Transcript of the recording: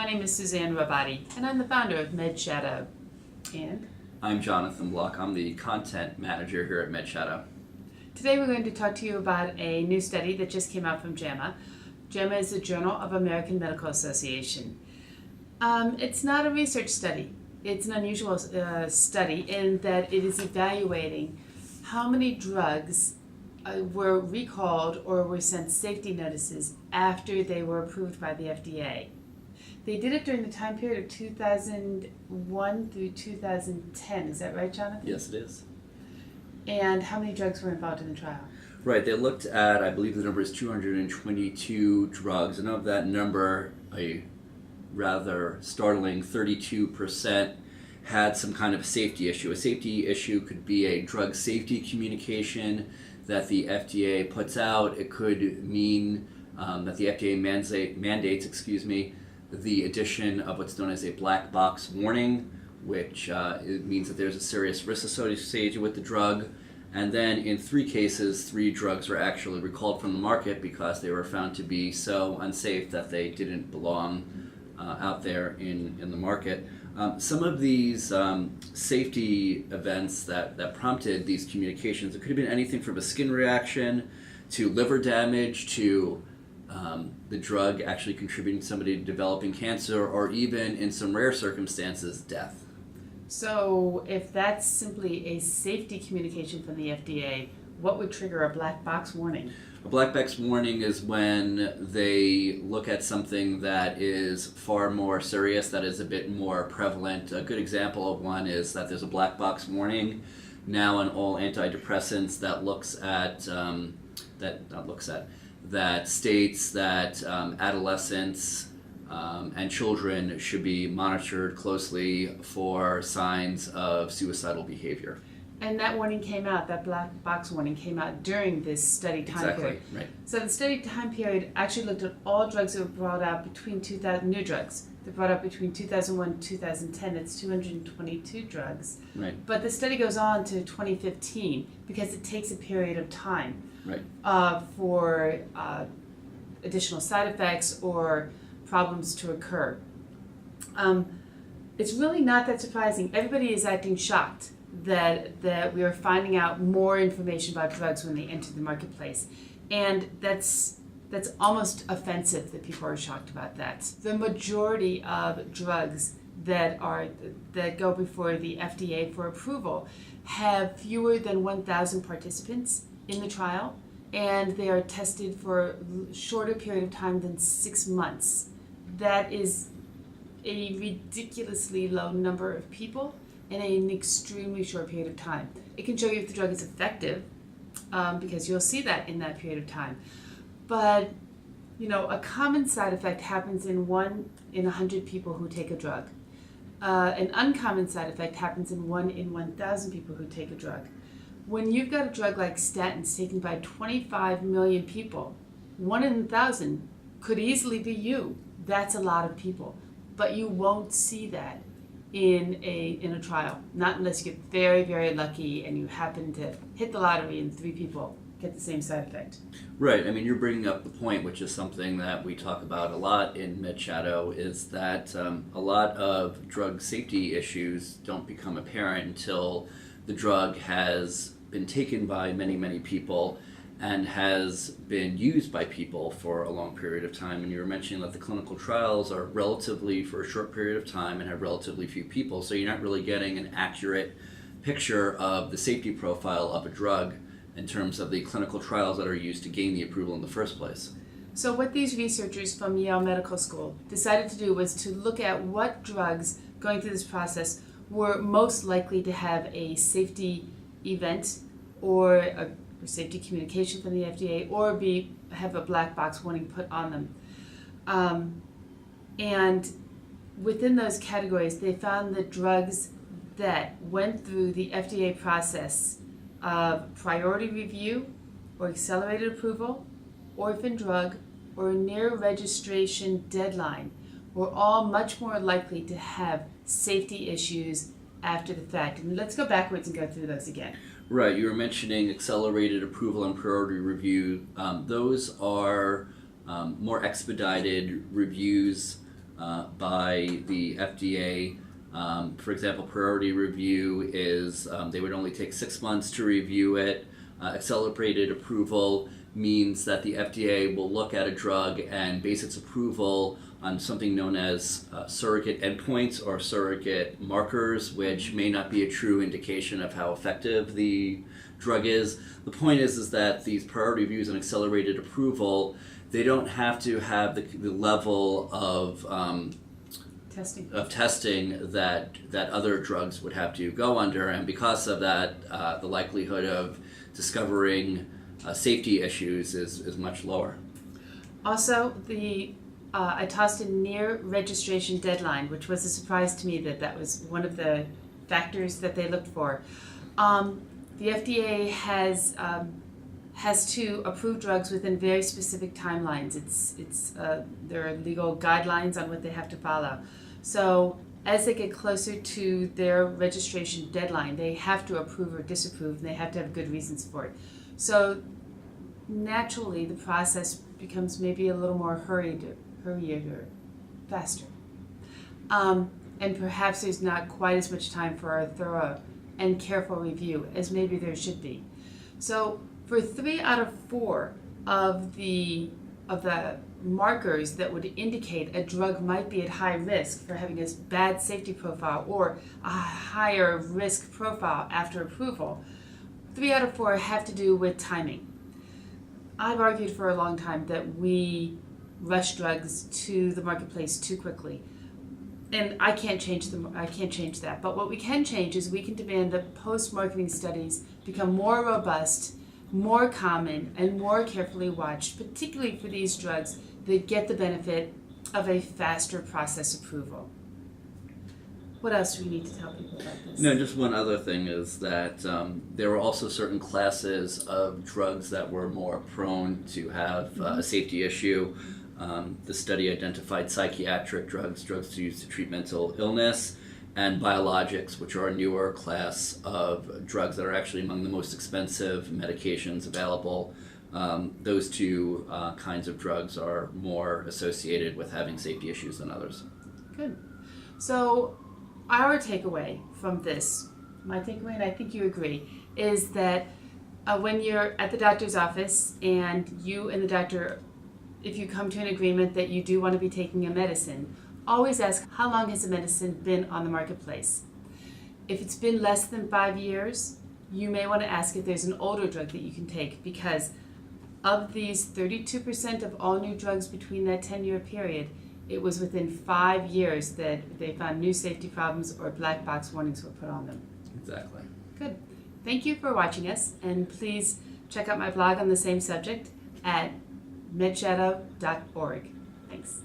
My name is Su Robotti, and I'm the founder of MedShadow. And I'm Jonathan Block. I'm the content manager here at MedShadow. Today we're going to talk to you about a new study that just came out from JAMA. JAMA is the Journal of American Medical Association. It's not a research study. It's an unusual study in that it is evaluating how many drugs were recalled or were sent safety notices after they were approved by the FDA. They did it during the time period of 2001 through 2010. Is that right, Jonathan? Yes, it is. And how many drugs were involved in the trial? Right, they looked at, I believe the number is 222 drugs, and of that number, a rather startling 32% had some kind of safety issue. A safety issue could be a drug safety communication that the FDA puts out. It could mean that the FDA mandates, the addition of what's known as a black box warning, which it means that there's a serious risk associated with the drug. And then in 3 cases, 3 drugs were actually recalled from the market because they were found to be so unsafe that they didn't belong out there in the market. Some of these safety events that prompted these communications, it could have been anything from a skin reaction to liver damage to the drug actually contributing to somebody developing cancer, or even in some rare circumstances, death. So if that's simply a safety communication from the FDA, what would trigger a black box warning? A black box warning is when they look at something that is far more serious, that is a bit more prevalent. A good example of one is that there's a black box warning now on all antidepressants that states that adolescents and children should be monitored closely for signs of suicidal behavior. And that warning came out, that black box warning came out during this study time period. Exactly, right. So the study time period actually looked at all drugs that were brought out between new drugs. They brought out between 2001 and 2010. It's 222 drugs. Right. But the study goes on to 2015 because it takes a period of time. Right. For additional side effects or problems to occur. It's really not that surprising. Everybody is acting shocked that we are finding out more information about drugs when they enter the marketplace. And that's almost offensive that people are shocked about that. The majority of drugs that go before the FDA for approval have fewer than 1,000 participants in the trial, and they are tested for a shorter period of time than 6 months. That is a ridiculously low number of people in an extremely short period of time. It can show you if the drug is effective, because you'll see that in that period of time. But a common side effect happens in 1 in 100 people who take a drug. An uncommon side effect happens in 1 in 1,000 people who take a drug. When you've got a drug like statins taken by 25 million people, 1 in 1,000 could easily be you. That's a lot of people. But you won't see that in a trial, not unless you get very, very lucky and you happen to hit the lottery and 3 people get the same side effect. Right. I mean, you're bringing up the point, which is something that we talk about a lot in MedShadow, is that a lot of drug safety issues don't become apparent until the drug has been taken by many, many people and has been used by people for a long period of time. And you were mentioning that the clinical trials are relatively for a short period of time and have relatively few people, so you're not really getting an accurate picture of the safety profile of a drug in terms of the clinical trials that are used to gain the approval in the first place. So what these researchers from Yale Medical School decided to do was to look at what drugs going through this process were most likely to have a safety event or a safety communication from the FDA or have a black box warning put on them. And within those categories, they found that drugs that went through the FDA process of priority review or accelerated approval, orphan drug, or near registration deadline were all much more likely to have safety issues after the fact. And let's go backwards and go through those again. Right, you were mentioning accelerated approval and priority review. Those are more expedited reviews by the FDA. For example, priority review is they would only take 6 months to review it. Accelerated approval means that the FDA will look at a drug and base its approval on something known as surrogate endpoints or surrogate markers, which may not be a true indication of how effective the drug is. The point is that these priority reviews and accelerated approval, they don't have to have the level of testing that other drugs would have to go under, and because of that, the likelihood of discovering safety issues is much lower. Also, I tossed a near registration deadline, which was a surprise to me that was one of the factors that they looked for. The FDA has to approve drugs within very specific timelines. There are legal guidelines on what they have to follow. So as they get closer to their registration deadline, they have to approve or disapprove, and they have to have good reasons for it. So naturally, the process becomes maybe a little more hurried or faster. And perhaps there's not quite as much time for a thorough and careful review as maybe there should be. So for 3 out of 4 of the markers that would indicate a drug might be at high risk for having a bad safety profile or a higher risk profile after approval, 3 out of 4 have to do with timing. I've argued for a long time that we rush drugs to the marketplace too quickly. And I can't change that. But what we can change is we can demand that post-marketing studies become more robust, more common, and more carefully watched, particularly for these drugs that get the benefit of a faster process approval. What else do we need to tell people about this? No, just one other thing is that there were also certain classes of drugs that were more prone to have a safety issue. The study identified psychiatric drugs used to treat mental illness, and biologics, which are a newer class of drugs that are actually among the most expensive medications available. Those two kinds of drugs are more associated with having safety issues than others. Good. So our takeaway from this, my takeaway, and I think you agree, is that when you're at the doctor's office and you and the doctor, if you come to an agreement that you do want to be taking a medicine, always ask how long has the medicine been on the marketplace. If it's been less than 5 years, you may want to ask if there's an older drug that you can take, because of these 32% of all new drugs between that 10-year period, it was within 5 years that they found new safety problems or black box warnings were put on them. Exactly. Good. Thank you for watching us, and please check out my blog on the same subject at MedShadow.org. Thanks.